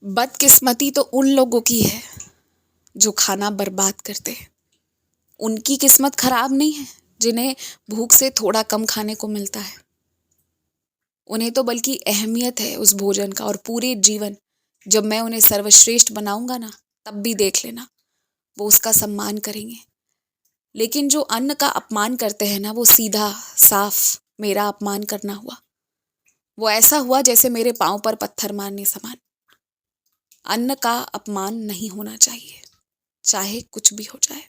बदकिस्मती तो उन लोगों की है जो खाना बर्बाद करते हैं। उनकी किस्मत खराब नहीं है जिन्हें भूख से थोड़ा कम खाने को मिलता है। उन्हें तो बल्कि अहमियत है उस भोजन का, और पूरे जीवन जब मैं उन्हें सर्वश्रेष्ठ बनाऊंगा ना, तब भी देख लेना वो उसका सम्मान करेंगे। लेकिन जो अन्न का अपमान करते हैं ना, वो सीधा साफ मेरा अपमान करना हुआ। वो ऐसा हुआ जैसे मेरे पांव पर पत्थर मारने समान। अन्न का अपमान नहीं होना चाहिए, चाहे कुछ भी हो जाए।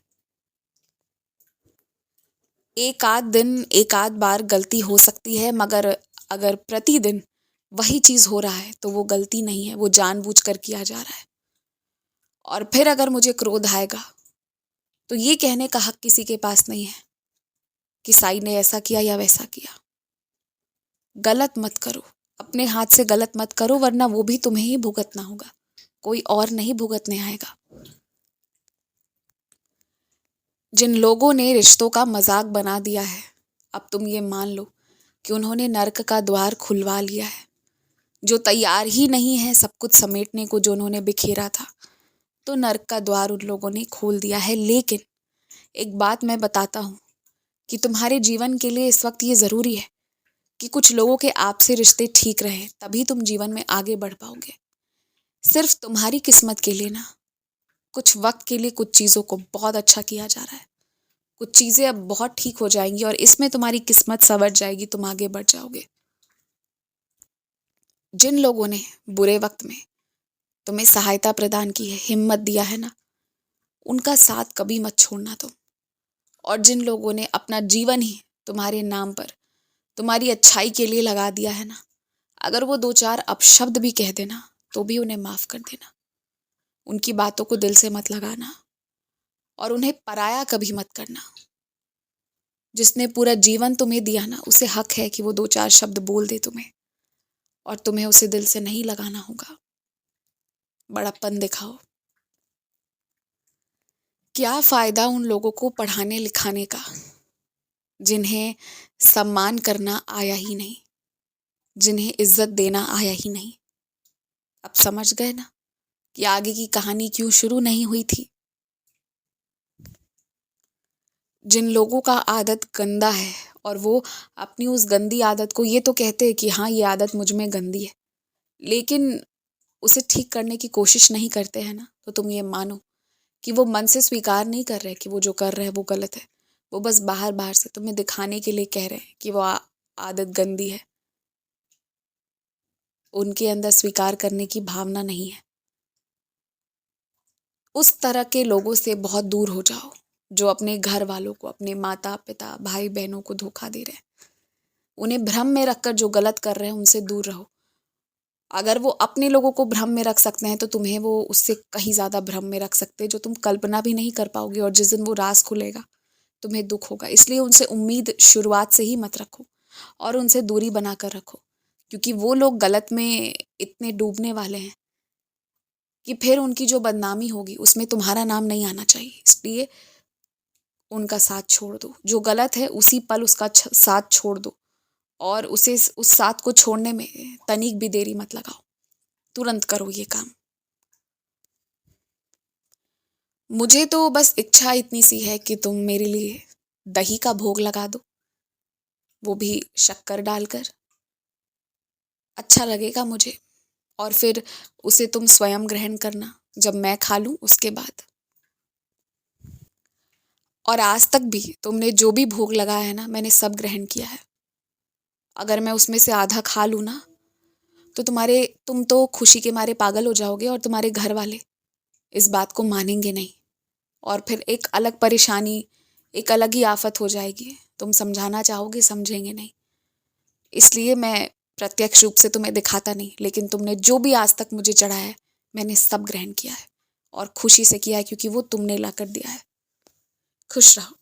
एक आध दिन, एक आध बार गलती हो सकती है, मगर अगर प्रतिदिन वही चीज हो रहा है तो वो गलती नहीं है, वो जानबूझकर किया जा रहा है। और फिर अगर मुझे क्रोध आएगा तो ये कहने का हक किसी के पास नहीं है कि साई ने ऐसा किया या वैसा किया। गलत मत करो, अपने हाथ से गलत मत करो, वरना वो भी तुम्हें ही भुगतना होगा, कोई और नहीं भुगतने आएगा। जिन लोगों ने रिश्तों का मजाक बना दिया है, अब तुम ये मान लो कि उन्होंने नर्क का द्वार खुलवा लिया है। जो तैयार ही नहीं है सब कुछ समेटने को जो उन्होंने बिखेरा था, तो नर्क का द्वार उन लोगों ने खोल दिया है। लेकिन एक बात मैं बताता हूँ कि तुम्हारे जीवन के लिए इस वक्त ये ज़रूरी है कि कुछ लोगों के आपसे रिश्ते ठीक रहे, तभी तुम जीवन में आगे बढ़ पाओगे। सिर्फ तुम्हारी किस्मत के लिए ना, कुछ वक्त के लिए कुछ चीज़ों को बहुत अच्छा किया जा रहा है। कुछ चीज़ें अब बहुत ठीक हो जाएंगी और इसमें तुम्हारी किस्मत संवर जाएगी, तुम आगे बढ़ जाओगे। जिन लोगों ने बुरे वक्त में तुम्हें सहायता प्रदान की है, हिम्मत दिया है ना, उनका साथ कभी मत छोड़ना तुम। और जिन लोगों ने अपना जीवन ही तुम्हारे नाम पर, तुम्हारी अच्छाई के लिए लगा दिया है ना, अगर वो दो चार अपशब्द भी कह देना तो भी उन्हें माफ कर देना। उनकी बातों को दिल से मत लगाना और उन्हें पराया कभी मत करना। जिसने पूरा जीवन तुम्हें दिया ना, उसे हक है कि वो दो चार शब्द बोल दे तुम्हें, और तुम्हें उसे दिल से नहीं लगाना होगा। बड़प्पन दिखाओ। क्या फायदा उन लोगों को पढ़ाने लिखाने का जिन्हें सम्मान करना आया ही नहीं, जिन्हें इज्जत देना आया ही नहीं। अब समझ गए ना कि आगे की कहानी क्यों शुरू नहीं हुई थी। जिन लोगों का आदत गंदा है और वो अपनी उस गंदी आदत को ये तो कहते हैं कि हाँ ये आदत मुझ में गंदी है, लेकिन उसे ठीक करने की कोशिश नहीं करते हैं ना, तो तुम ये मानो कि वो मन से स्वीकार नहीं कर रहे कि वो जो कर रहे हैं वो गलत है। वो बस बाहर बाहर से तुम्हें दिखाने के लिए कह रहे हैं कि वो आदत गंदी है। उनके अंदर स्वीकार करने की भावना नहीं है। उस तरह के लोगों से बहुत दूर हो जाओ जो अपने घर वालों को, अपने माता पिता भाई बहनों को धोखा दे रहे हैं। उन्हें भ्रम में रखकर जो गलत कर रहे हैं उनसे दूर रहो। अगर वो अपने लोगों को भ्रम में रख सकते हैं तो तुम्हें वो उससे कहीं ज़्यादा भ्रम में रख सकते हैं, जो तुम कल्पना भी नहीं कर पाओगे। और जिस दिन वो राज खुलेगा तुम्हें दुख होगा। इसलिए उनसे उम्मीद शुरुआत से ही मत रखो और उनसे दूरी बनाकर रखो, क्योंकि वो लोग गलत में इतने डूबने वाले हैं कि फिर उनकी जो बदनामी होगी उसमें तुम्हारा नाम नहीं आना चाहिए। इसलिए उनका साथ छोड़ दो। जो गलत है उसी पल उसका साथ छोड़ दो, और उसे उस साथ को छोड़ने में तनिक भी देरी मत लगाओ। तुरंत करो ये काम। मुझे तो बस इच्छा इतनी सी है कि तुम मेरे लिए दही का भोग लगा दो, वो भी शक्कर डालकर। अच्छा लगेगा मुझे। और फिर उसे तुम स्वयं ग्रहण करना जब मैं खा लूं उसके बाद। और आज तक भी तुमने जो भी भोग लगाया है ना, मैंने सब ग्रहण किया है। अगर मैं उसमें से आधा खा लूं ना, तो तुम तो खुशी के मारे पागल हो जाओगे, और तुम्हारे घर वाले इस बात को मानेंगे नहीं, और फिर एक अलग परेशानी, एक अलग ही आफत हो जाएगी। तुम समझाना चाहोगे, समझेंगे नहीं। इसलिए मैं प्रत्यक्ष रूप से तुम्हें दिखाता नहीं, लेकिन तुमने जो भी आज तक मुझे चढ़ाया है मैंने सब ग्रहण किया है, और खुशी से किया है, क्योंकि वो तुमने ला कर दिया है। खुश रहो।